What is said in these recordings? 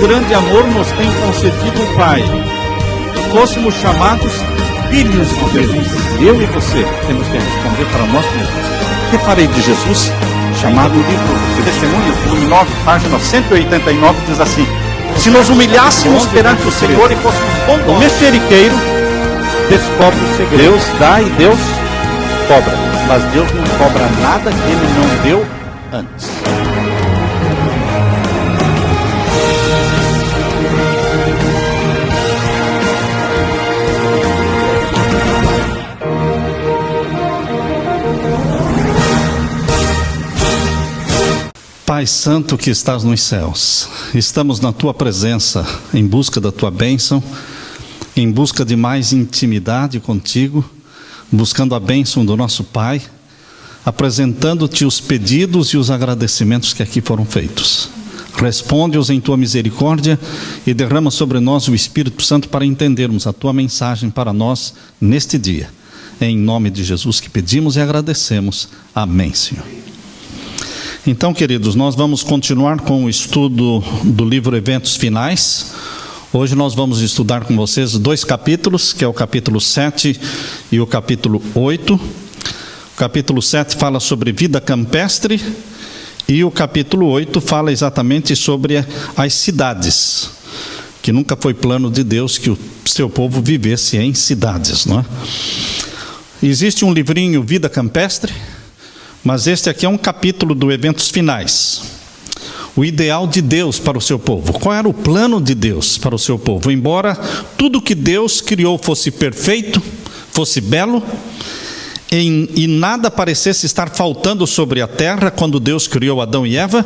grande amor nos tem concedido o Pai, que fôssemos chamados filhos de Deus. Eu e você temos que responder para nós mesmos: que farei de Jesus? Chamado livro de Testemunhos, volume 9, página 189, diz assim: se nos humilhássemos perante o Senhor e fôssemos bondosos, o mexeriqueiro descobre o segredo. Deus dá e Deus cobra, mas Deus não cobra nada que Ele não deu antes. Pai Santo que estás nos céus, estamos na Tua presença, em busca da Tua bênção, em busca de mais intimidade contigo, buscando a bênção do nosso Pai, apresentando-te os pedidos e os agradecimentos que aqui foram feitos. Responde-os em Tua misericórdia e derrama sobre nós o Espírito Santo para entendermos a Tua mensagem para nós neste dia. Em nome de Jesus que pedimos e agradecemos. Amém, Senhor. Então, queridos, nós vamos continuar com o estudo do livro Eventos Finais. Hoje nós vamos estudar com vocês 2 capítulos, que é o capítulo 7 e o capítulo 8. O capítulo 7 fala sobre vida campestre e o capítulo 8 fala exatamente sobre as cidades, que nunca foi plano de Deus que o seu povo vivesse em cidades, não é? Existe um livrinho Vida Campestre, mas este aqui é um capítulo do Eventos Finais. O ideal de Deus para o seu povo. Qual era o plano de Deus para o seu povo? Embora tudo que Deus criou fosse perfeito, fosse belo, e nada parecesse estar faltando sobre a terra quando Deus criou Adão e Eva,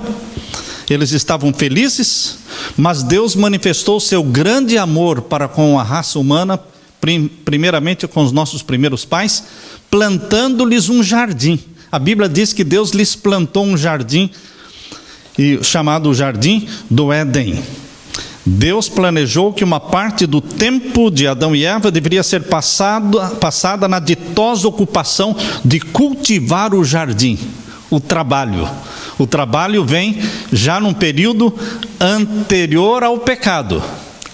eles estavam felizes, mas Deus manifestou seu grande amor para com a raça humana, primeiramente com os nossos primeiros pais, plantando-lhes um jardim. A Bíblia diz que Deus lhes plantou um jardim, chamado o Jardim do Éden. Deus planejou que uma parte do tempo de Adão e Eva deveria ser passada na ditosa ocupação de cultivar o jardim, o trabalho. O trabalho vem já num período anterior ao pecado.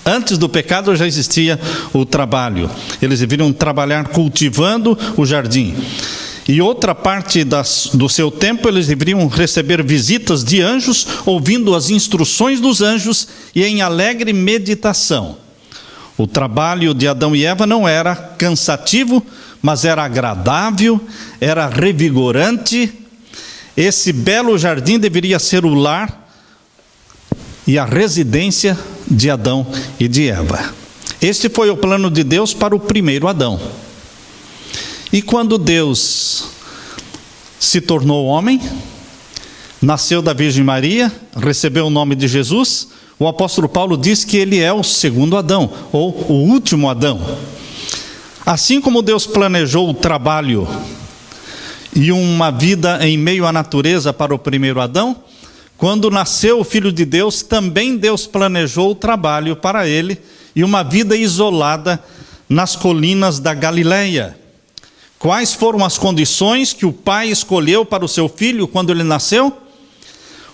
Antes do pecado já existia o trabalho. Eles deveriam trabalhar cultivando o jardim. E outra parte do seu tempo eles deveriam receber visitas de anjos, ouvindo as instruções dos anjos e em alegre meditação. O trabalho de Adão e Eva não era cansativo, mas era agradável, era revigorante. Esse belo jardim deveria ser o lar e a residência de Adão e de Eva. Este foi o plano de Deus para o primeiro Adão. E quando Deus se tornou homem, nasceu da Virgem Maria, recebeu o nome de Jesus, o apóstolo Paulo diz que ele é o segundo Adão, ou o último Adão. Assim como Deus planejou o trabalho e uma vida em meio à natureza para o primeiro Adão, quando nasceu o Filho de Deus, também Deus planejou o trabalho para ele e uma vida isolada nas colinas da Galileia. Quais foram as condições que o pai escolheu para o seu filho quando ele nasceu?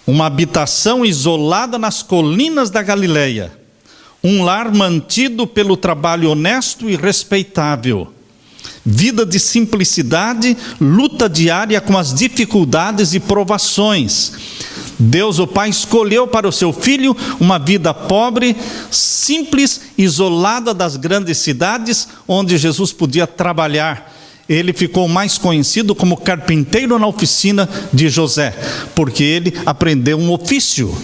Uma habitação isolada nas colinas da Galileia. Um lar mantido pelo trabalho honesto e respeitável. Vida de simplicidade, luta diária com as dificuldades e provações. Deus, o Pai, escolheu para o seu filho uma vida pobre, simples, isolada das grandes cidades, onde Jesus podia trabalhar. Ele ficou mais conhecido como carpinteiro na oficina de José, porque ele aprendeu um ofício.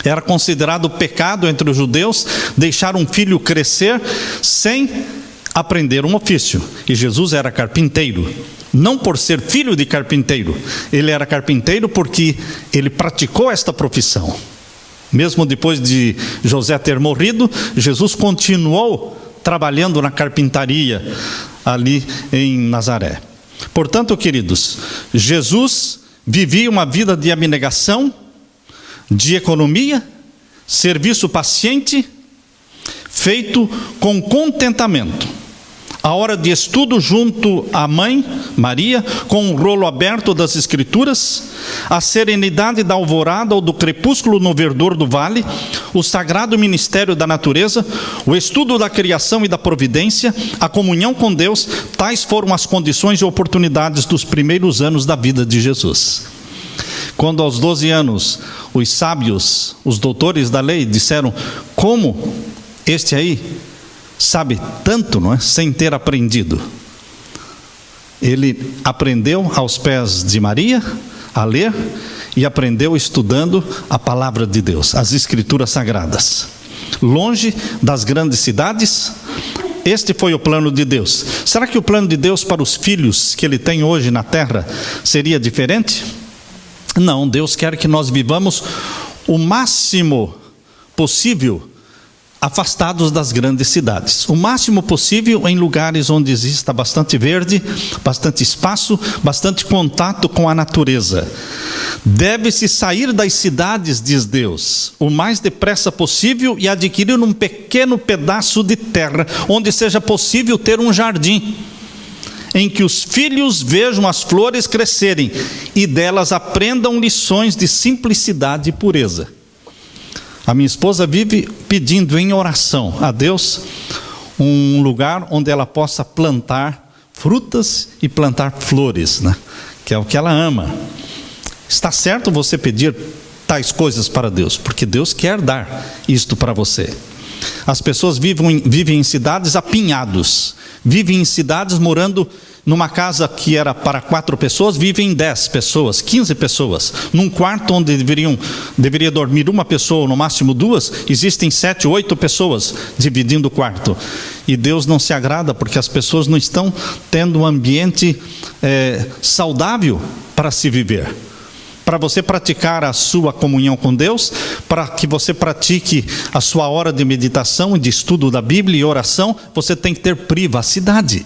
Era considerado pecado entre os judeus deixar um filho crescer sem aprender um ofício. E Jesus era carpinteiro, não por ser filho de carpinteiro. Ele era carpinteiro porque ele praticou esta profissão. Mesmo depois de José ter morrido, Jesus continuou trabalhando na carpintaria ali em Nazaré. Portanto, queridos, Jesus vivia uma vida de abnegação, de economia, serviço paciente, feito com contentamento. A hora de estudo junto à mãe, Maria, com o rolo aberto das Escrituras, a serenidade da alvorada ou do crepúsculo no verdor do vale, o sagrado ministério da natureza, o estudo da criação e da providência, a comunhão com Deus, tais foram as condições e oportunidades dos primeiros anos da vida de Jesus. Quando aos 12 anos, os sábios, os doutores da lei, disseram: como este aí sabe tanto, não é? Sem ter aprendido. Ele aprendeu aos pés de Maria a ler e aprendeu estudando a palavra de Deus, as Escrituras Sagradas. Longe das grandes cidades, este foi o plano de Deus. Será que o plano de Deus para os filhos que Ele tem hoje na terra seria diferente? Não, Deus quer que nós vivamos o máximo possível afastados das grandes cidades, o máximo possível em lugares onde exista bastante verde, bastante espaço, bastante contato com a natureza. Deve-se sair das cidades, diz Deus, o mais depressa possível e adquirir um pequeno pedaço de terra, onde seja possível ter um jardim, em que os filhos vejam as flores crescerem e delas aprendam lições de simplicidade e pureza. A minha esposa vive pedindo em oração a Deus um lugar onde ela possa plantar frutas e plantar flores, né? Que é o que ela ama. Está certo você pedir tais coisas para Deus, porque Deus quer dar isto para você. As pessoas vivem em cidades apinhados, vivem em cidades morando numa casa que era para 4 pessoas, vivem 10 pessoas, 15 pessoas. Num quarto onde deveria dormir uma pessoa, no máximo 2, existem 7, 8 pessoas dividindo o quarto. E Deus não se agrada porque as pessoas não estão tendo um ambiente saudável para se viver. Para você praticar a sua comunhão com Deus, para que você pratique a sua hora de meditação e de estudo da Bíblia e oração, você tem que ter privacidade.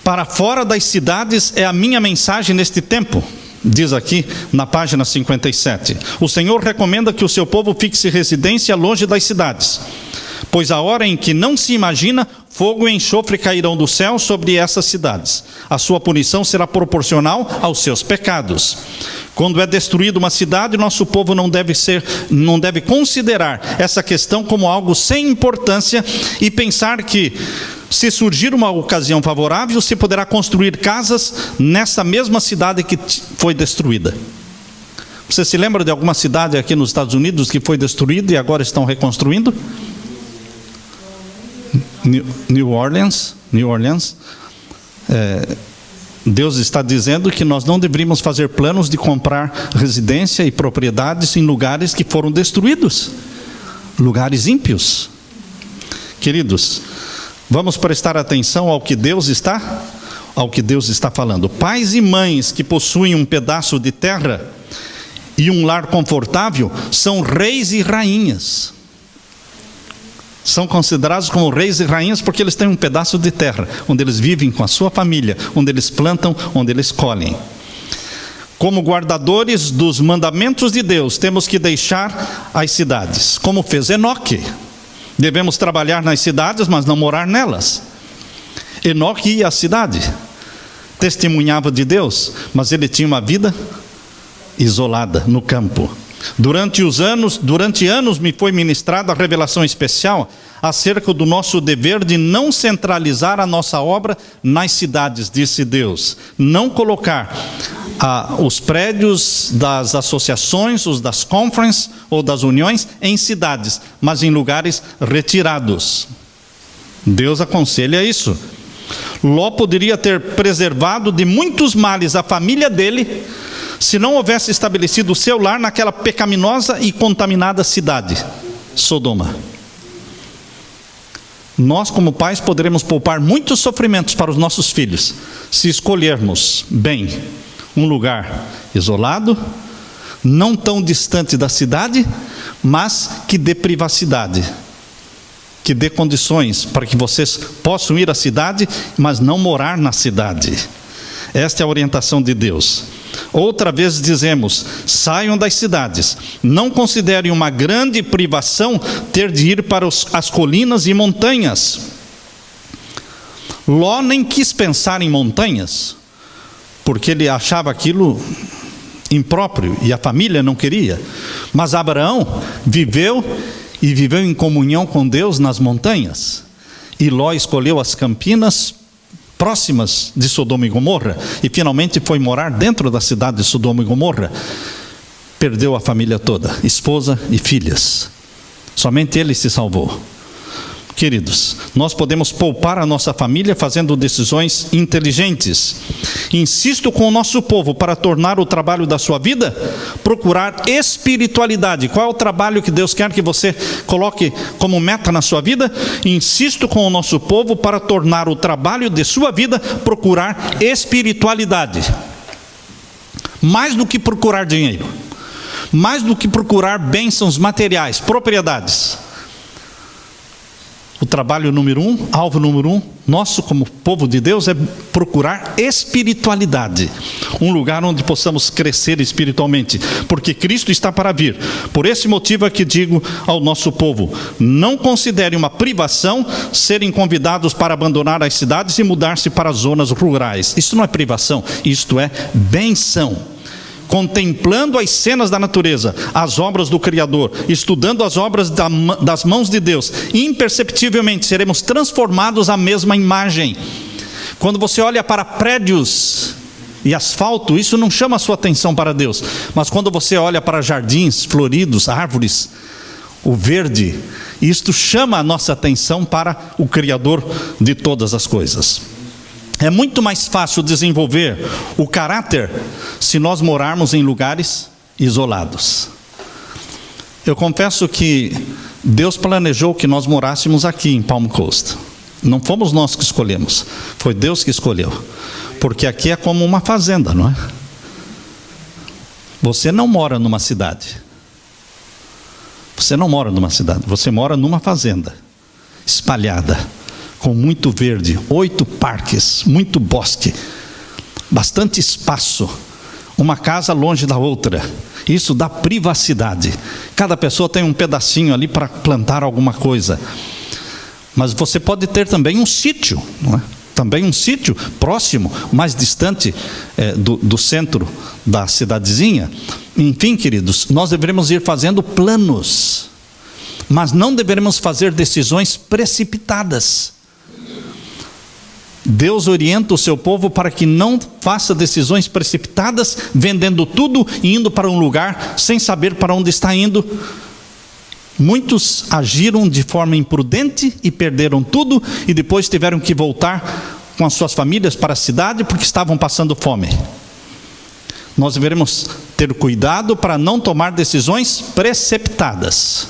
Para fora das cidades é a minha mensagem neste tempo, diz aqui na página 57. O Senhor recomenda que o seu povo fixe residência longe das cidades, pois a hora em que não se imagina, fogo e enxofre cairão do céu sobre essas cidades. A sua punição será proporcional aos seus pecados. Quando é destruída uma cidade, nosso povo não deve considerar essa questão como algo sem importância e pensar que, se surgir uma ocasião favorável, se poderá construir casas nessa mesma cidade que foi destruída. Você se lembra de alguma cidade aqui nos Estados Unidos que foi destruída e agora estão reconstruindo? New Orleans. Deus está dizendo que nós não deveríamos fazer planos de comprar residência e propriedades em lugares que foram destruídos, lugares ímpios. Queridos, vamos prestar atenção ao que Deus está falando. Pais e mães que possuem um pedaço de terra e um lar confortável são reis e rainhas. São considerados como reis e rainhas porque eles têm um pedaço de terra, onde eles vivem com a sua família, onde eles plantam, onde eles colhem. Como guardadores dos mandamentos de Deus, temos que deixar as cidades, como fez Enoque. Devemos trabalhar nas cidades, mas não morar nelas. Enoque ia à cidade, testemunhava de Deus, mas ele tinha uma vida isolada no campo. Durante anos me foi ministrada a revelação especial acerca do nosso dever de não centralizar a nossa obra nas cidades, disse Deus. Não colocar os prédios das associações, os das conferences ou das uniões em cidades, mas em lugares retirados. Deus aconselha isso. Ló poderia ter preservado de muitos males a família dele, se não houvesse estabelecido o seu lar naquela pecaminosa e contaminada cidade, Sodoma. Nós, como pais, poderemos poupar muitos sofrimentos para os nossos filhos, se escolhermos bem um lugar isolado, não tão distante da cidade, mas que dê privacidade, que dê condições para que vocês possam ir à cidade, mas não morar na cidade. Esta é a orientação de Deus. Outra vez dizemos: saiam das cidades. Não considerem uma grande privação ter de ir para as colinas e montanhas. Ló nem quis pensar em montanhas, porque ele achava aquilo impróprio e a família não queria. Mas Abraão viveu em comunhão com Deus nas montanhas. E Ló escolheu as campinas próximas de Sodoma e Gomorra e finalmente foi morar dentro da cidade de Sodoma e Gomorra. Perdeu a família toda, esposa e filhas. Somente ele se salvou. Queridos, nós podemos poupar a nossa família fazendo decisões inteligentes. Insisto com o nosso povo para tornar o trabalho da sua vida, procurar espiritualidade. Qual é o trabalho que Deus quer que você coloque como meta na sua vida? Insisto com o nosso povo para tornar o trabalho de sua vida, procurar espiritualidade. Mais do que procurar dinheiro, mais do que procurar bênçãos materiais, propriedades. O trabalho número 1, alvo número 1, nosso como povo de Deus, é procurar espiritualidade. Um lugar onde possamos crescer espiritualmente, porque Cristo está para vir. Por esse motivo é que digo ao nosso povo: não considere uma privação serem convidados para abandonar as cidades e mudar-se para zonas rurais. Isso não é privação, isto é benção. Contemplando as cenas da natureza, as obras do Criador, estudando as obras das mãos de Deus, imperceptivelmente seremos transformados à mesma imagem. Quando você olha para prédios e asfalto, isso não chama a sua atenção para Deus. Mas quando você olha para jardins floridos, árvores, o verde, isto chama a nossa atenção para o Criador de todas as coisas. É muito mais fácil desenvolver o caráter se nós morarmos em lugares isolados. Eu confesso que Deus planejou que nós morássemos aqui em Palm Coast. Não fomos nós que escolhemos, foi Deus que escolheu. Porque aqui é como uma fazenda, não é? Você não mora numa cidade. Você não mora numa cidade, você mora numa fazenda espalhada, com muito verde, 8 parques, muito bosque, bastante espaço, uma casa longe da outra. Isso dá privacidade. Cada pessoa tem um pedacinho ali para plantar alguma coisa. Mas você pode ter também um sítio, não é? Também um sítio próximo, mais distante do centro da cidadezinha. Enfim, queridos, nós deveremos ir fazendo planos, mas não deveremos fazer decisões precipitadas. Deus orienta o seu povo para que não faça decisões precipitadas, vendendo tudo e indo para um lugar sem saber para onde está indo. Muitos agiram de forma imprudente e perderam tudo, e depois tiveram que voltar com as suas famílias para a cidade porque estavam passando fome. Nós devemos ter cuidado para não tomar decisões precipitadas,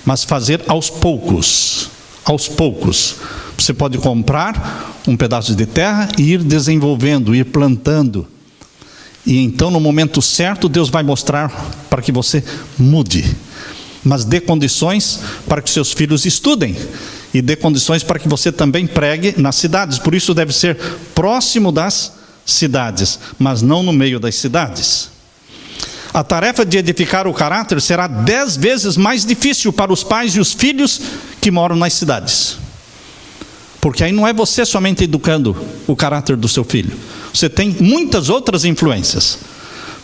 mas fazer aos poucos. Aos poucos. Você pode comprar um pedaço de terra e ir desenvolvendo, ir plantando. E então, no momento certo, Deus vai mostrar para que você mude. Mas dê condições para que seus filhos estudem. E dê condições para que você também pregue nas cidades. Por isso deve ser próximo das cidades, mas não no meio das cidades. A tarefa de edificar o caráter será 10 vezes mais difícil para os pais e os filhos que moram nas cidades. Porque aí não é você somente educando o caráter do seu filho. Você tem muitas outras influências.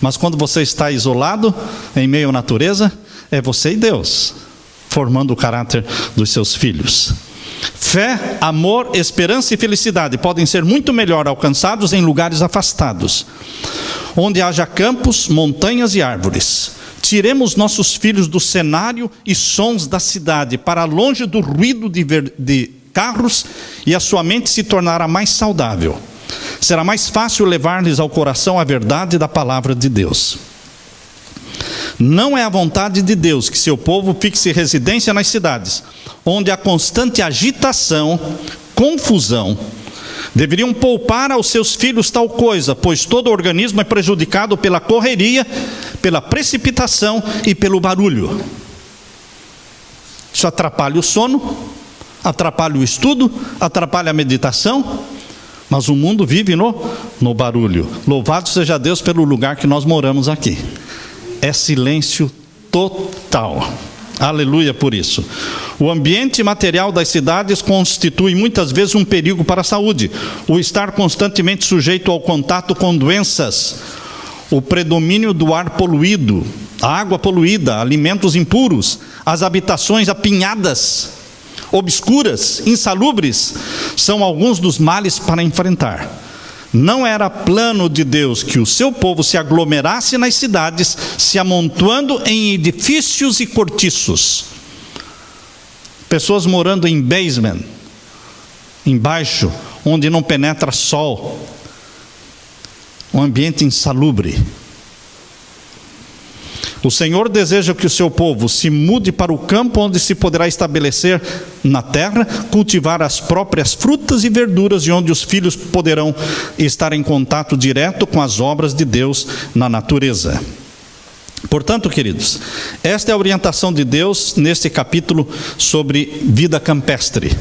Mas quando você está isolado, em meio à natureza, é você e Deus, formando o caráter dos seus filhos. Fé, amor, esperança e felicidade podem ser muito melhor alcançados em lugares afastados, onde haja campos, montanhas e árvores. Tiremos nossos filhos do cenário e sons da cidade, para longe do ruído de carros, e a sua mente se tornará mais saudável. Será mais fácil levar-lhes ao coração a verdade da palavra de Deus. Não é a vontade de Deus que seu povo fixe residência nas cidades, onde há constante agitação, confusão. Deveriam poupar aos seus filhos tal coisa, pois todo organismo é prejudicado pela correria, pela precipitação e pelo barulho. Isso atrapalha o sono, atrapalha o estudo, atrapalha a meditação, mas o mundo vive no barulho. Louvado seja Deus pelo lugar que nós moramos aqui. É silêncio total. Aleluia por isso. O ambiente material das cidades constitui muitas vezes um perigo para a saúde. O estar constantemente sujeito ao contato com doenças, o predomínio do ar poluído, a água poluída, alimentos impuros, as habitações apinhadas, obscuras, insalubres, são alguns dos males para enfrentar. Não era plano de Deus que o seu povo se aglomerasse nas cidades, se amontoando em edifícios e cortiços. Pessoas morando em basement, embaixo, onde não penetra sol. Um ambiente insalubre. O Senhor deseja que o seu povo se mude para o campo onde se poderá estabelecer na terra, cultivar as próprias frutas e verduras e onde os filhos poderão estar em contato direto com as obras de Deus na natureza. Portanto, queridos, esta é a orientação de Deus neste capítulo sobre vida campestre.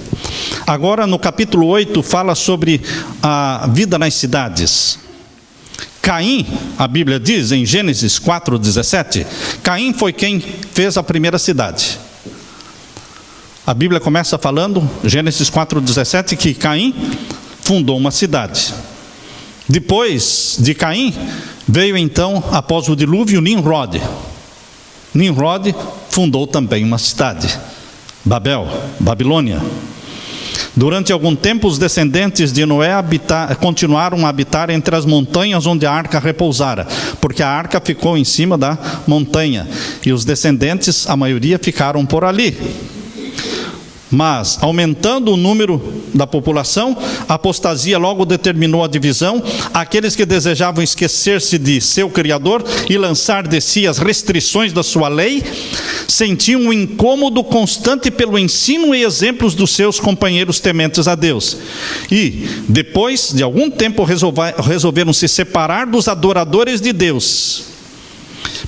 Agora, no capítulo 8, fala sobre a vida nas cidades. Caim, a Bíblia diz em Gênesis 4:17, Caim foi quem fez a primeira cidade. A Bíblia começa falando, Gênesis 4:17, que Caim fundou uma cidade. Depois de Caim, veio então, após o dilúvio, Nimrod. Nimrod fundou também uma cidade, Babel, Babilônia. Durante algum tempo, os descendentes de Noé continuaram a habitar entre as montanhas onde a arca repousara, porque a arca ficou em cima da montanha, e os descendentes, a maioria, ficaram por ali. Mas, aumentando o número da população, a apostasia logo determinou a divisão. Aqueles que desejavam esquecer-se de seu Criador e lançar de si as restrições da sua lei, sentiam um incômodo constante pelo ensino e exemplos dos seus companheiros tementes a Deus. E, depois de algum tempo, resolveram se separar dos adoradores de Deus.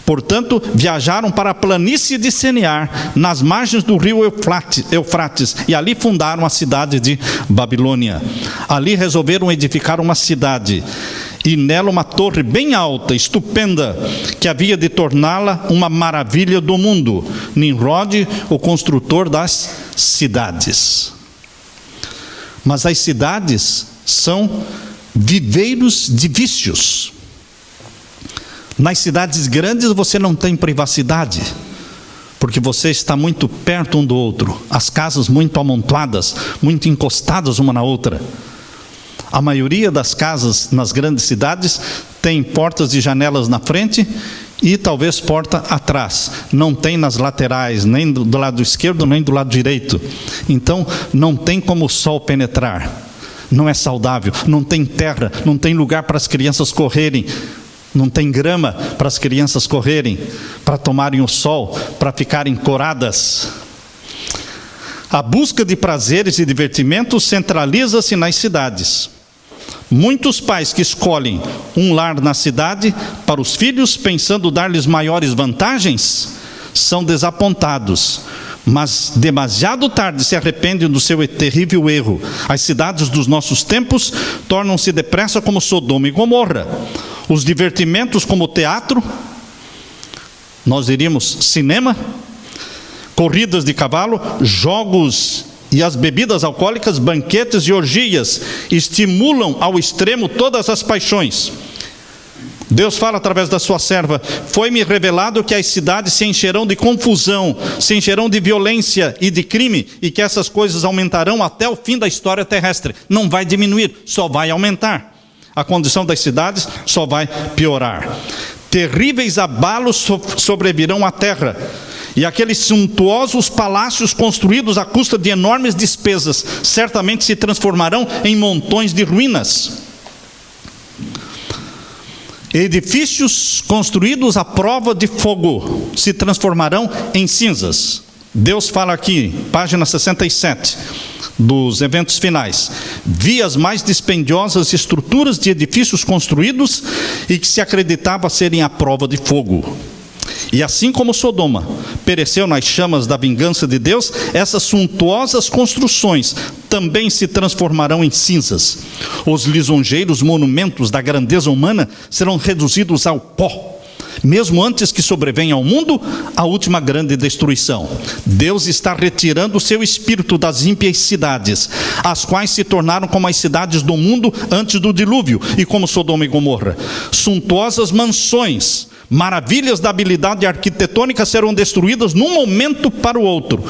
Portanto, viajaram para a planície de Senear, nas margens do rio Eufrates, e ali fundaram a cidade de Babilônia. Ali resolveram edificar uma cidade, e nela uma torre bem alta, estupenda, que havia de torná-la uma maravilha do mundo. Nimrod, o construtor das cidades. Mas as cidades são viveiros de vícios. Nas cidades grandes você não tem privacidade, porque você está muito perto um do outro, as casas muito amontoadas, muito encostadas uma na outra. A maioria das casas nas grandes cidades tem portas e janelas na frente e talvez porta atrás. Não tem nas laterais, nem do lado esquerdo, nem do lado direito. Então não tem como o sol penetrar. Não é saudável, não tem terra, não tem lugar para as crianças correrem. Não tem grama para as crianças correrem, para tomarem o sol, para ficarem coradas. A busca de prazeres e divertimentos centraliza-se nas cidades. Muitos pais que escolhem um lar na cidade para os filhos, pensando dar-lhes maiores vantagens, são desapontados. Mas demasiado tarde se arrependem do seu terrível erro. As cidades dos nossos tempos tornam-se depressa como Sodoma e Gomorra. Os divertimentos como teatro, nós diríamos cinema, corridas de cavalo, jogos e as bebidas alcoólicas, banquetes e orgias, estimulam ao extremo todas as paixões. Deus fala através da sua serva: foi-me revelado que as cidades se encherão de confusão, se encherão de violência e de crime, e que essas coisas aumentarão até o fim da história terrestre. Não vai diminuir, só vai aumentar. A condição das cidades só vai piorar. Terríveis abalos sobrevirão à terra, e aqueles suntuosos palácios construídos à custa de enormes despesas certamente se transformarão em montões de ruínas. Edifícios construídos à prova de fogo se transformarão em cinzas. Deus fala aqui, página 67, dos eventos finais: vi as mais dispendiosas estruturas de edifícios construídos e que se acreditava serem à prova de fogo. E assim como Sodoma pereceu nas chamas da vingança de Deus, essas suntuosas construções também se transformarão em cinzas. Os lisonjeiros monumentos da grandeza humana serão reduzidos ao pó. mesmo antes que sobrevenha ao mundo a última grande destruição. Deus está retirando o seu espírito das ímpias cidades, as quais se tornaram como as cidades do mundo antes do dilúvio, e como Sodoma e Gomorra. Suntuosas mansões, maravilhas da habilidade arquitetônica serão destruídas num momento para o outro,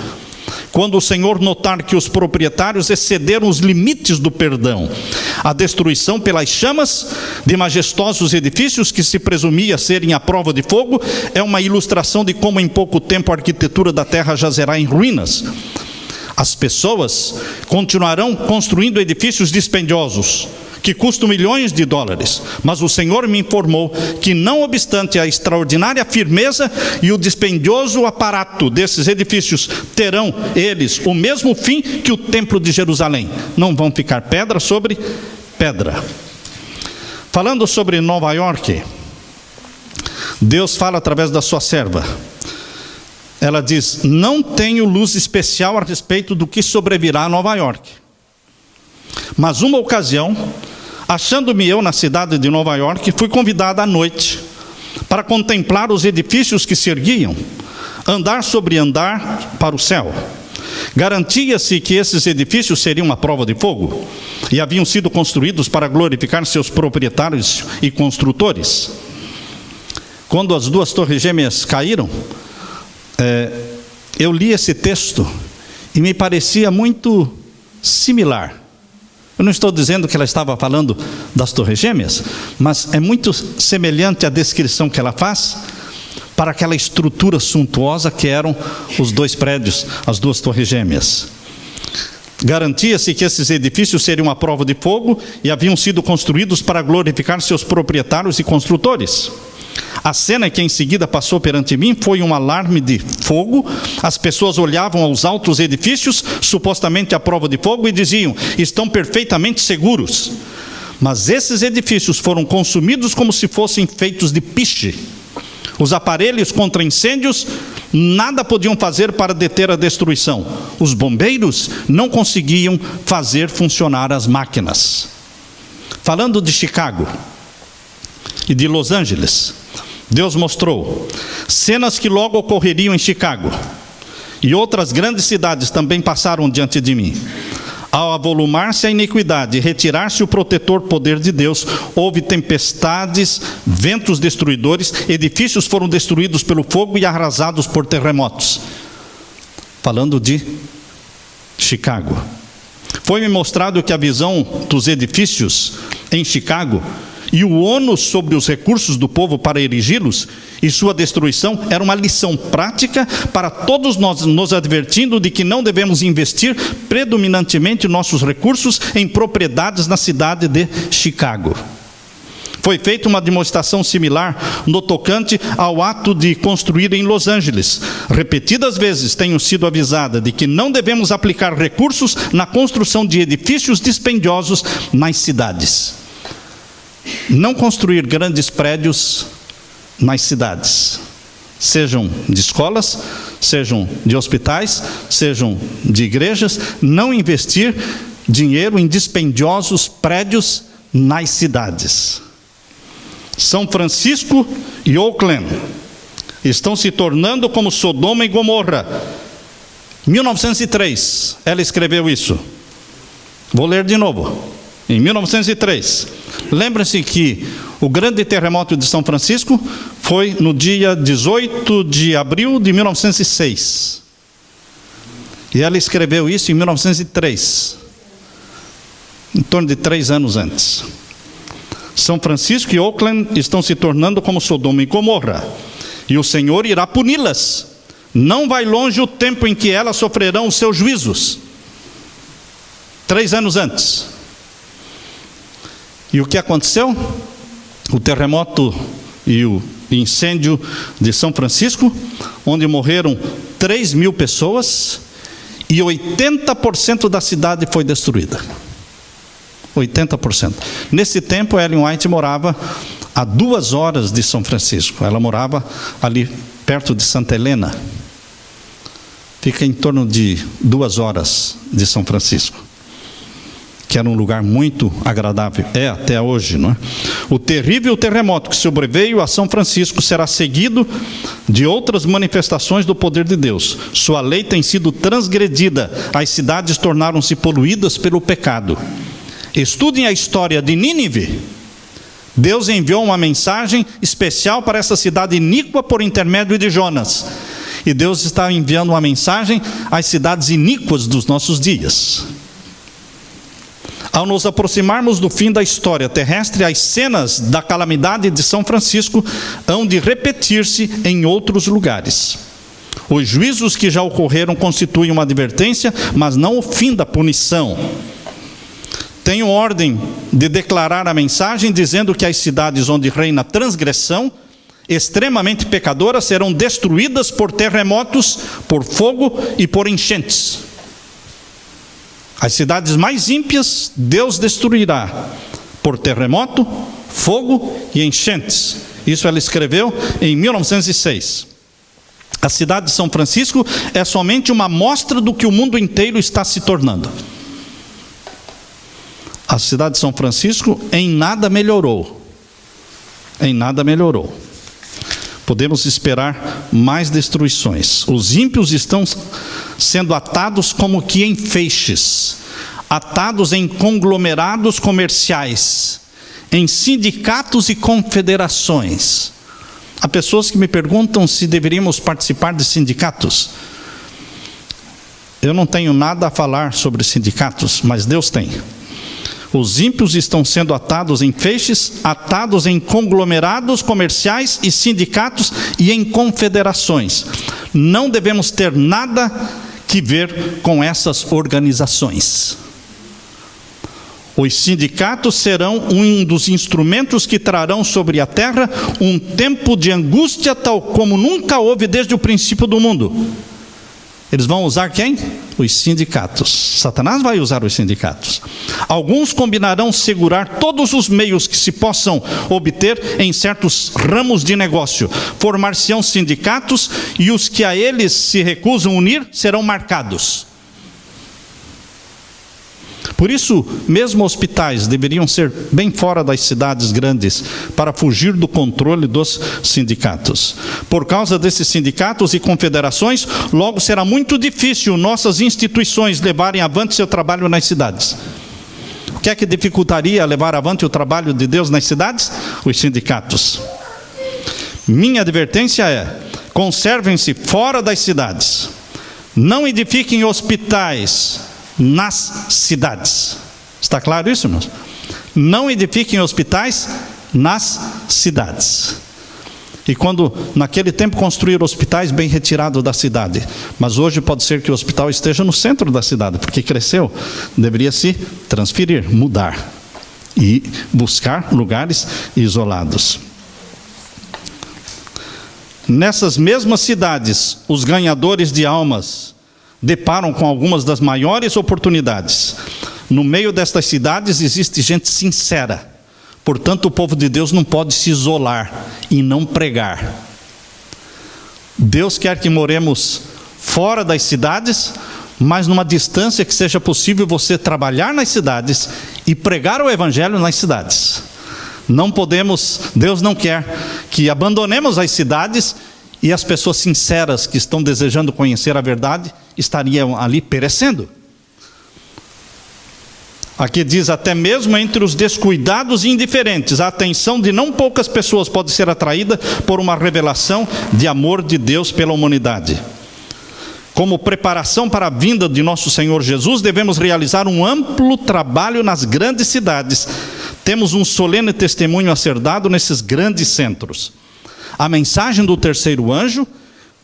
quando o Senhor notar que os proprietários excederam os limites do perdão. A destruição pelas chamas de majestosos edifícios que se presumia serem à prova de fogo é uma ilustração de como em pouco tempo a arquitetura da terra jazerá em ruínas. As pessoas continuarão construindo edifícios dispendiosos que custam milhões de dólares, mas o Senhor me informou que, não obstante a extraordinária firmeza e o dispendioso aparato desses edifícios, terão eles o mesmo fim que o templo de Jerusalém. Não vão ficar pedra sobre pedra. Falando sobre Nova York, Deus fala através da sua serva. Ela diz: não tenho luz especial a respeito do que sobrevirá a Nova York. Mas uma ocasião, achando-me eu na cidade de Nova York, fui convidada à noite para contemplar os edifícios que se erguiam, andar sobre andar para o céu. Garantia-se que esses edifícios seriam uma prova de fogo e haviam sido construídos para glorificar seus proprietários e construtores. Quando as duas torres gêmeas caíram, eu li esse texto e me parecia muito similar. Eu não estou dizendo que ela estava falando das torres gêmeas, mas é muito semelhante à descrição que ela faz para aquela estrutura suntuosa que eram os dois prédios, as duas torres gêmeas. Garantia-se que esses edifícios seriam uma prova de fogo e haviam sido construídos para glorificar seus proprietários e construtores. A cena que em seguida passou perante mim foi um alarme de fogo. As pessoas olhavam aos altos edifícios, supostamente à prova de fogo, e diziam: estão perfeitamente seguros. Mas esses edifícios foram consumidos como se fossem feitos de piche. Os aparelhos contra incêndios nada podiam fazer para deter a destruição. Os bombeiros não conseguiam fazer funcionar as máquinas. Falando de Chicago e de Los Angeles, Deus mostrou cenas que logo ocorreriam em Chicago, e outras grandes cidades também passaram diante de mim. Ao avolumar-se a iniquidade e retirar-se o protetor poder de Deus, houve tempestades, ventos destruidores, edifícios foram destruídos pelo fogo e arrasados por terremotos. Falando de Chicago, foi-me mostrado que a visão dos edifícios em Chicago e o ônus sobre os recursos do povo para erigi-los e sua destruição era uma lição prática para todos nós, nos advertindo de que não devemos investir predominantemente nossos recursos em propriedades na cidade de Chicago. Foi feita uma demonstração similar no tocante ao ato de construir em Los Angeles. Repetidas vezes tenho sido avisada de que não devemos aplicar recursos na construção de edifícios dispendiosos nas cidades. Não construir grandes prédios nas cidades, sejam de escolas, sejam de hospitais, sejam de igrejas. Não investir dinheiro em dispendiosos prédios nas cidades. São Francisco e Oakland estão se tornando como Sodoma e Gomorra. 1903, ela escreveu isso. Vou ler de novo. Em 1903, lembrem-se que o grande terremoto de São Francisco foi no dia 18 de abril de 1906. E ela escreveu isso em 1903, em torno de 3 anos antes. São Francisco e Oakland estão se tornando como Sodoma e Gomorra, e o Senhor irá puni-las. Não vai longe o tempo em que elas sofrerão os seus juízos. 3 anos antes. E o que aconteceu? O terremoto e o incêndio de São Francisco, onde morreram 3.000 pessoas e 80% da cidade foi destruída. 80%. Nesse tempo, Ellen White morava a 2 horas de São Francisco. Ela morava ali perto de Santa Helena. Fica em torno de 2 horas de São Francisco. que era um lugar muito agradável, até hoje, não é? O terrível terremoto que sobreveio a São Francisco será seguido de outras manifestações do poder de Deus. Sua lei tem sido transgredida, as cidades tornaram-se poluídas pelo pecado. Estudem a história de Nínive. Deus enviou uma mensagem especial para essa cidade iníqua por intermédio de Jonas. E Deus está enviando uma mensagem às cidades iníquas dos nossos dias. Ao nos aproximarmos do fim da história terrestre, as cenas da calamidade de São Francisco hão de repetir-se em outros lugares. Os juízos que já ocorreram constituem uma advertência, mas não o fim da punição. Tenho ordem de declarar a mensagem dizendo que as cidades onde reina transgressão, extremamente pecadoras, serão destruídas por terremotos, por fogo e por enchentes. As cidades mais ímpias, Deus destruirá por terremoto, fogo e enchentes. Isso ela escreveu em 1906. A cidade de São Francisco é somente uma amostra do que o mundo inteiro está se tornando. A cidade de São Francisco em nada melhorou. Em nada melhorou. Podemos esperar mais destruições. Os ímpios estão sendo atados como que em feixes, atados em conglomerados comerciais, em sindicatos e confederações. Há pessoas que me perguntam se deveríamos participar de sindicatos. Eu não tenho nada a falar sobre sindicatos, mas Deus tem. Os ímpios estão sendo atados em feixes, atados em conglomerados comerciais e sindicatos e em confederações. Não devemos ter nada que ver com essas organizações. Os sindicatos serão um dos instrumentos que trarão sobre a terra um tempo de angústia tal como nunca houve desde o princípio do mundo. Eles vão usar quem? Os sindicatos. Satanás vai usar os sindicatos. Alguns combinarão segurar todos os meios que se possam obter em certos ramos de negócio. Formar-se-ão sindicatos e os que a eles se recusam unir serão marcados. Por isso, mesmo hospitais deveriam ser bem fora das cidades grandes para fugir do controle dos sindicatos. Por causa desses sindicatos e confederações, logo será muito difícil nossas instituições levarem avante seu trabalho nas cidades. O que é que dificultaria levar avante o trabalho de Deus nas cidades? Os sindicatos. Minha advertência é: conservem-se fora das cidades. Não edifiquem hospitais nas cidades. Está claro isso, irmãos? Não edifiquem hospitais nas cidades. E quando naquele tempo construíram hospitais bem retirados da cidade, mas hoje pode ser que o hospital esteja no centro da cidade, porque cresceu, deveria se transferir, mudar e buscar lugares isolados. Nessas mesmas cidades, os ganhadores de almas deparam com algumas das maiores oportunidades. No meio destas cidades existe gente sincera. Portanto, o povo de Deus não pode se isolar e não pregar. Deus quer que moremos fora das cidades, mas numa distância que seja possível você trabalhar nas cidades e pregar o evangelho nas cidades. Não podemos, Deus não quer que abandonemos as cidades e as pessoas sinceras que estão desejando conhecer a verdade estariam ali perecendo. Aqui diz: até mesmo entre os descuidados e indiferentes, a atenção de não poucas pessoas pode ser atraída por uma revelação de amor de Deus pela humanidade. Como preparação para a vinda de nosso Senhor Jesus, devemos realizar um amplo trabalho nas grandes cidades. Temos um solene testemunho a ser dado nesses grandes centros. A mensagem do terceiro anjo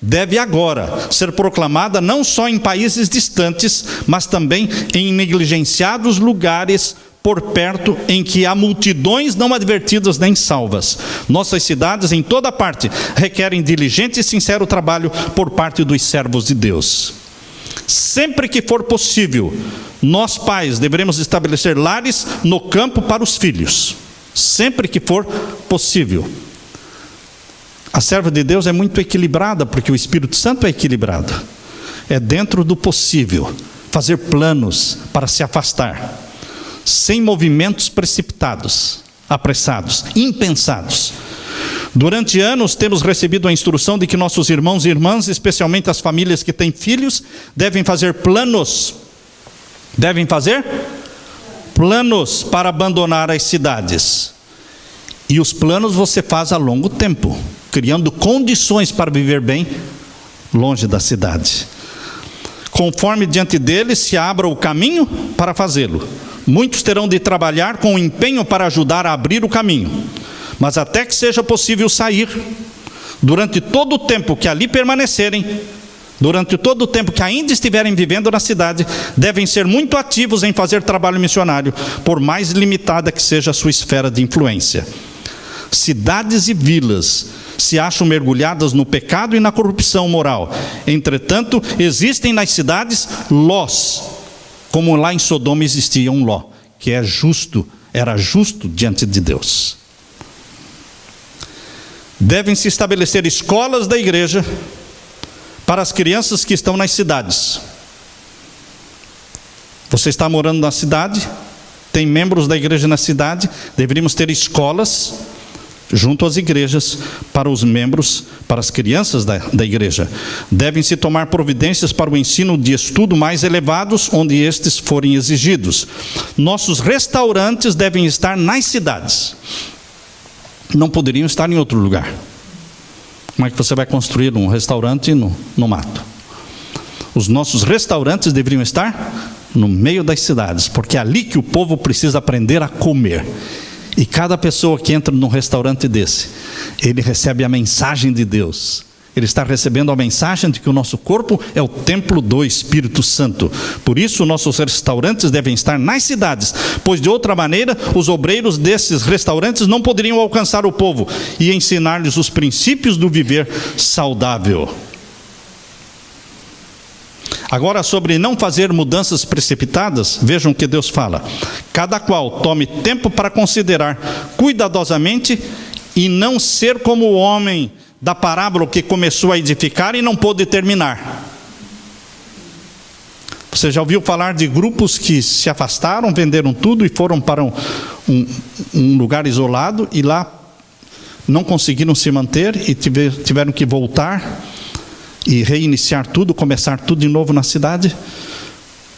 deve agora ser proclamada não só em países distantes, mas também em negligenciados lugares por perto, em que há multidões não advertidas nem salvas. Nossas cidades, em toda parte, requerem diligente e sincero trabalho por parte dos servos de Deus. Sempre que for possível, nós pais deveremos estabelecer lares no campo para os filhos. Sempre que for possível. A serva de Deus é muito equilibrada, porque o Espírito Santo é equilibrado. É dentro do possível fazer planos para se afastar. sem movimentos precipitados, apressados, impensados. Durante anos temos recebido a instrução de que nossos irmãos e irmãs, especialmente as famílias que têm filhos, devem fazer planos. Devem fazer planos para abandonar as cidades. E os planos você faz a longo tempo, criando condições para viver bem longe da cidade. Conforme diante deles se abra o caminho para fazê-lo. Muitos terão de trabalhar com empenho para ajudar a abrir o caminho. Mas até que seja possível sair, durante todo o tempo que ali permanecerem, durante todo o tempo que ainda estiverem vivendo na cidade, devem ser muito ativos em fazer trabalho missionário, por mais limitada que seja a sua esfera de influência. Cidades e vilas se acham mergulhadas no pecado e na corrupção moral. Entretanto, existem nas cidades Lós, como lá em Sodoma existia um Ló, que era justo diante de Deus. Devem se estabelecer escolas da igreja para as crianças que estão nas cidades. Você está morando na cidade, tem membros da igreja na cidade, deveríamos ter escolas junto às igrejas para os membros, para as crianças da igreja. Devem-se tomar providências para o ensino de estudo mais elevados, onde estes forem exigidos. Nossos restaurantes devem estar nas cidades. Não poderiam estar em outro lugar. Como é que você vai construir um restaurante no mato? Os nossos restaurantes deveriam estar no meio das cidades, porque é ali que o povo precisa aprender a comer. E cada pessoa que entra num restaurante desse, ele recebe a mensagem de Deus. Ele está recebendo a mensagem de que o nosso corpo é o templo do Espírito Santo. Por isso, nossos restaurantes devem estar nas cidades, pois de outra maneira, os obreiros desses restaurantes não poderiam alcançar o povo e ensinar-lhes os princípios do viver saudável. Agora, sobre não fazer mudanças precipitadas, vejam o que Deus fala. Cada qual tome tempo para considerar cuidadosamente e não ser como o homem da parábola que começou a edificar e não pôde terminar. Você já ouviu falar de grupos que se afastaram, venderam tudo e foram para um lugar isolado e lá não conseguiram se manter e tiveram que voltar e reiniciar tudo, começar tudo de novo na cidade?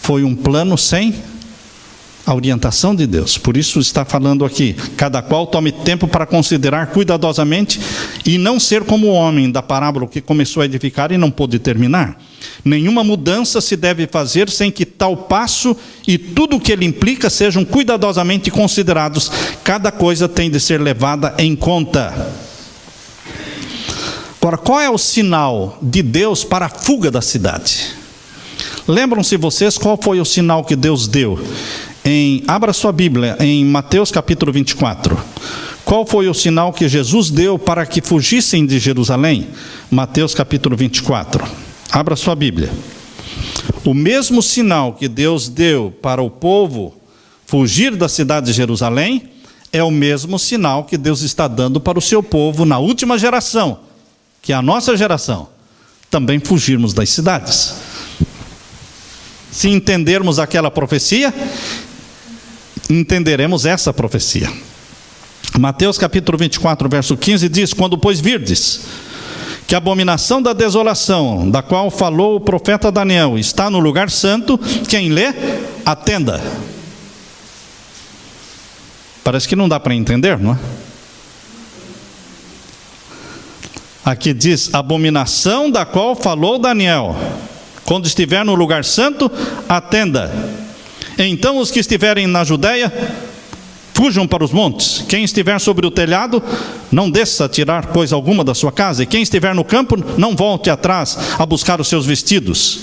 Foi um plano sem a orientação de Deus. Por isso está falando aqui, cada qual tome tempo para considerar cuidadosamente e não ser como o homem da parábola que começou a edificar e não pôde terminar. Nenhuma mudança se deve fazer sem que tal passo e tudo o que ele implica sejam cuidadosamente considerados. Cada coisa tem de ser levada em conta. Agora, qual é o sinal de Deus para a fuga da cidade? Lembram-se vocês qual foi o sinal que Deus deu? Abra sua Bíblia em Mateus capítulo 24. Qual foi o sinal que Jesus deu para que fugissem de Jerusalém? Mateus capítulo 24. Abra sua Bíblia. O mesmo sinal que Deus deu para o povo fugir da cidade de Jerusalém é o mesmo sinal que Deus está dando para o seu povo na última geração, que é a nossa geração, também fugirmos das cidades. Se entendermos aquela profecia, entenderemos essa profecia. Mateus capítulo 24, verso 15 diz: quando pois virdes que a abominação da desolação, da qual falou o profeta Daniel, está no lugar santo, quem lê, atenda. Parece que não dá para entender, não é? Aqui diz, abominação da qual falou Daniel. Quando estiver no lugar santo, atenda. Então os que estiverem na Judéia, fujam para os montes. Quem estiver sobre o telhado, não desça a tirar coisa alguma da sua casa. E quem estiver no campo, não volte atrás a buscar os seus vestidos.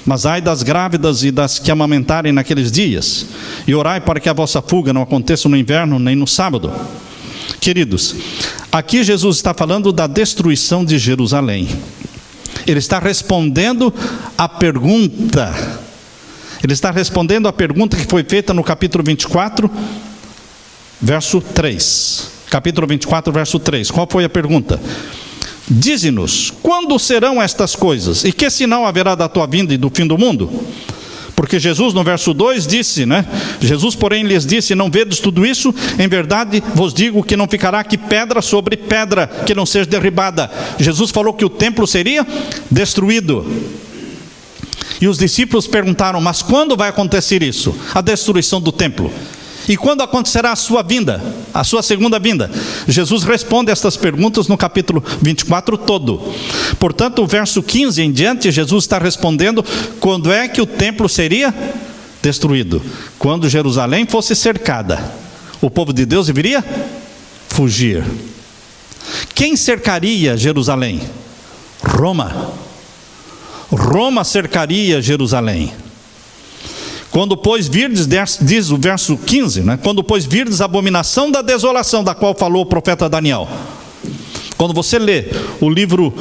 Mas ai das grávidas e das que amamentarem naqueles dias. E orai para que a vossa fuga não aconteça no inverno, nem no sábado. Queridos, aqui Jesus está falando da destruição de Jerusalém. Ele está respondendo a pergunta. Ele está respondendo a pergunta que foi feita no capítulo 24, verso 3. Capítulo 24, verso 3. Qual foi a pergunta? Dize-nos, quando serão estas coisas? E que sinal haverá da tua vinda e do fim do mundo? Porque Jesus no verso 2 disse, né? Jesus porém lhes disse: não vedes tudo isso? Em verdade vos digo que não ficará aqui pedra sobre pedra que não seja derribada. Jesus falou que o templo seria destruído. E os discípulos perguntaram: mas quando vai acontecer isso? A destruição do templo. E quando acontecerá a sua vinda, a sua segunda vinda? Jesus responde estas perguntas no capítulo 24 todo. Portanto, o verso 15 em diante, Jesus está respondendo quando é que o templo seria destruído. Quando Jerusalém fosse cercada, o povo de Deus deveria fugir. Quem cercaria Jerusalém? Roma. Roma cercaria Jerusalém. Quando pois virdes, diz o verso 15, né? Quando pois virdes a abominação da desolação, da qual falou o profeta Daniel. Quando você lê o livro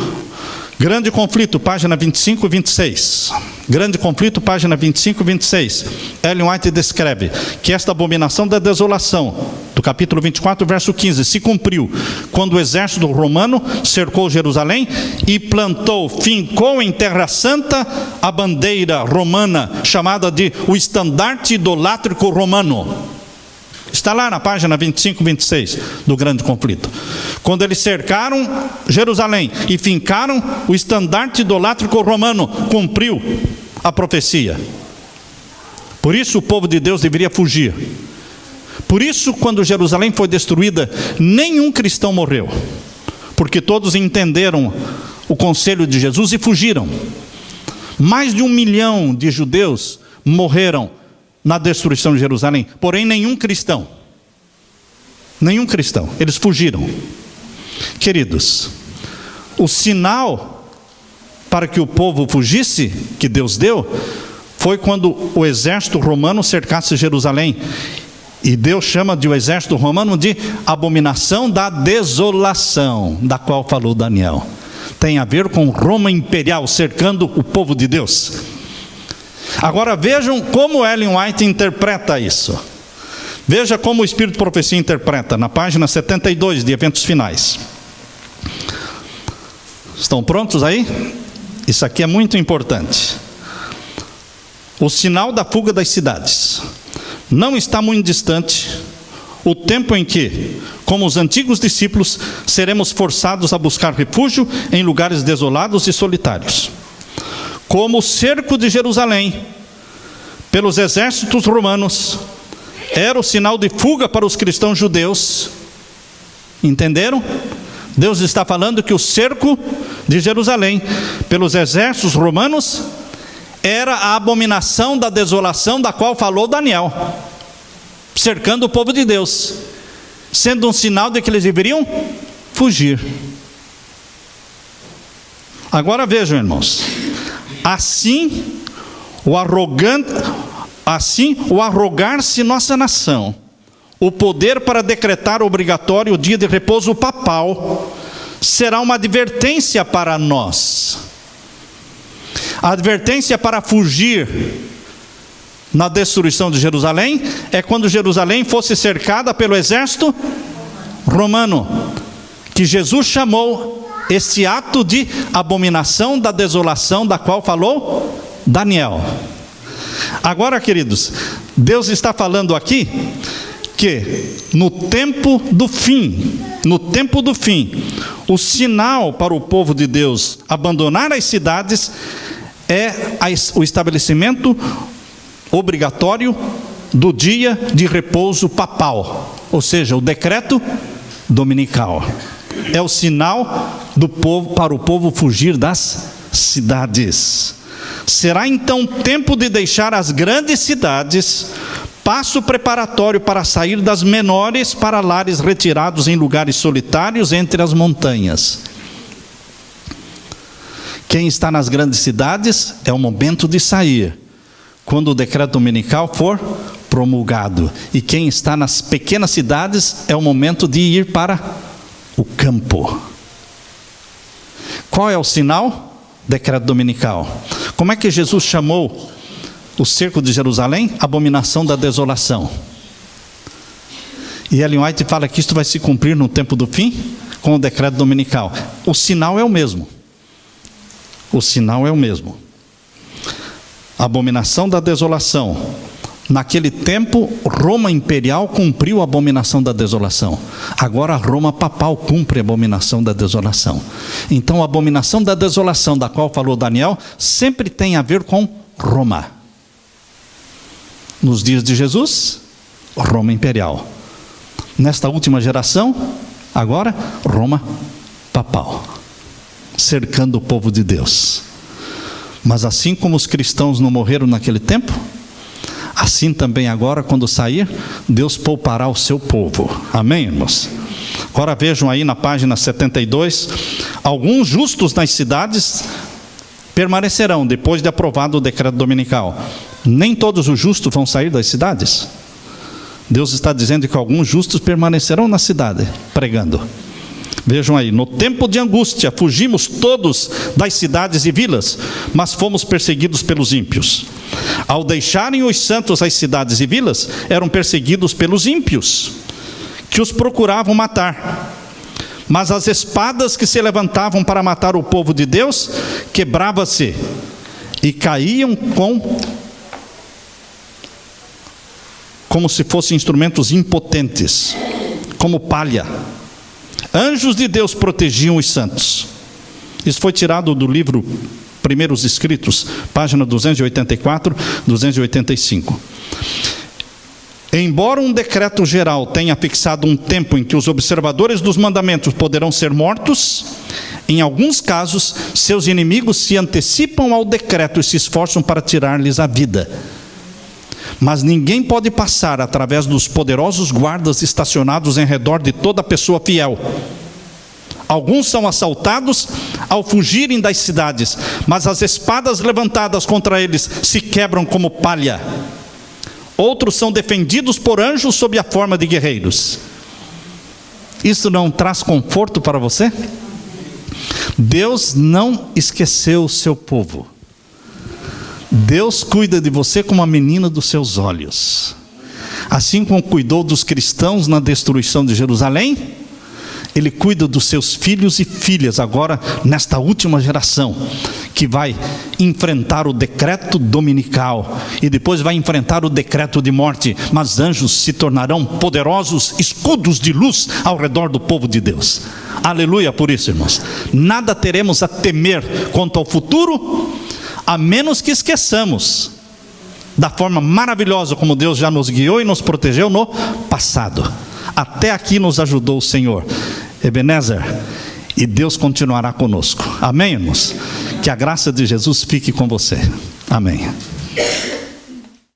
Grande Conflito, página 25 e 26. Grande Conflito, página 25 e 26. Ellen White descreve que esta abominação da desolação, do capítulo 24, verso 15, se cumpriu quando o exército romano cercou Jerusalém e fincou em Terra Santa a bandeira romana, chamada de o estandarte idolátrico romano. Está lá na página 25 e 26 do Grande Conflito. Quando eles cercaram Jerusalém e fincaram o estandarte idolátrico romano, cumpriu a profecia. Por isso o povo de Deus deveria fugir. Por isso, quando Jerusalém foi destruída, nenhum cristão morreu, porque todos entenderam o conselho de Jesus e fugiram. Mais de 1 milhão de judeus morreram na destruição de Jerusalém, porém nenhum cristão, eles fugiram. Queridos, o sinal para que o povo fugisse, que Deus deu, foi quando o exército romano cercasse Jerusalém. E Deus chama o exército romano de abominação da desolação, da qual falou Daniel. Tem a ver com Roma imperial cercando o povo de Deus. Agora vejam como Ellen White interpreta isso. Veja como o Espírito de Profecia interpreta, na página 72 de Eventos Finais. Estão prontos aí? Isso aqui é muito importante. O sinal da fuga das cidades. Não está muito distante o tempo em que, como os antigos discípulos, seremos forçados a buscar refúgio em lugares desolados e solitários. Como o cerco de Jerusalém pelos exércitos romanos era o sinal de fuga para os cristãos judeus. Entenderam? Deus está falando que o cerco de Jerusalém pelos exércitos romanos era a abominação da desolação da qual falou Daniel, cercando o povo de Deus, sendo um sinal de que eles deveriam fugir. Agora vejam, irmãos, assim o arrogar-se nossa nação o poder para decretar obrigatório o dia de repouso papal será uma advertência para nós. A advertência para fugir na destruição de Jerusalém é quando Jerusalém fosse cercada pelo exército romano, que Jesus chamou esse ato de abominação da desolação da qual falou Daniel. Agora, queridos, Deus está falando aqui que no tempo do fim, o sinal para o povo de Deus abandonar as cidades é o estabelecimento obrigatório do dia de repouso papal, ou seja, o decreto dominical. É o sinal do povo, para o povo fugir das cidades. Será então tempo de deixar as grandes cidades, passo preparatório para sair das menores para lares retirados em lugares solitários entre as montanhas. Quem está nas grandes cidades é o momento de sair, quando o decreto dominical for promulgado. E quem está nas pequenas cidades é o momento de ir para o campo. Qual é o sinal? Decreto dominical. Como é que Jesus chamou o cerco de Jerusalém? Abominação da desolação. E Ellen White fala que isto vai se cumprir no tempo do fim com o decreto dominical. O sinal é o mesmo. O sinal é o mesmo. Abominação da desolação. Naquele tempo, Roma imperial cumpriu a abominação da desolação. Agora, a Roma papal cumpre a abominação da desolação. Então, a abominação da desolação, da qual falou Daniel, sempre tem a ver com Roma. Nos dias de Jesus, Roma imperial. Nesta última geração, agora, Roma papal, cercando o povo de Deus. Mas assim como os cristãos não morreram naquele tempo, assim também agora, quando sair, Deus poupará o seu povo. Amém, irmãos? Agora vejam aí na página 72, alguns justos nas cidades permanecerão depois de aprovado o decreto dominical. Nem todos os justos vão sair das cidades. Deus está dizendo que alguns justos permanecerão na cidade, pregando. Vejam aí, no tempo de angústia, fugimos todos das cidades e vilas, mas fomos perseguidos pelos ímpios. Ao deixarem os santos as cidades e vilas, eram perseguidos pelos ímpios, que os procuravam matar. Mas as espadas que se levantavam para matar o povo de Deus, quebrava-se, e caíam como se fossem instrumentos impotentes, como palha. Anjos de Deus protegiam os santos. Isso foi tirado do livro Primeiros Escritos, página 284, 285. Embora um decreto geral tenha fixado um tempo em que os observadores dos mandamentos poderão ser mortos, em alguns casos, seus inimigos se antecipam ao decreto e se esforçam para tirar-lhes a vida. Mas ninguém pode passar através dos poderosos guardas estacionados em redor de toda pessoa fiel. Alguns são assaltados ao fugirem das cidades, mas as espadas levantadas contra eles se quebram como palha. Outros são defendidos por anjos sob a forma de guerreiros. Isso não traz conforto para você? Deus não esqueceu o seu povo. Deus cuida de você como a menina dos seus olhos. Assim como cuidou dos cristãos na destruição de Jerusalém, Ele cuida dos seus filhos e filhas agora nesta última geração, que vai enfrentar o decreto dominical e depois vai enfrentar o decreto de morte, mas anjos se tornarão poderosos escudos de luz ao redor do povo de Deus. Aleluia por isso, irmãos. Nada teremos a temer quanto ao futuro, a menos que esqueçamos da forma maravilhosa como Deus já nos guiou e nos protegeu no passado. Até aqui nos ajudou o Senhor Ebenezer, e Deus continuará conosco. Amém, irmãos? Que a graça de Jesus fique com você. Amém.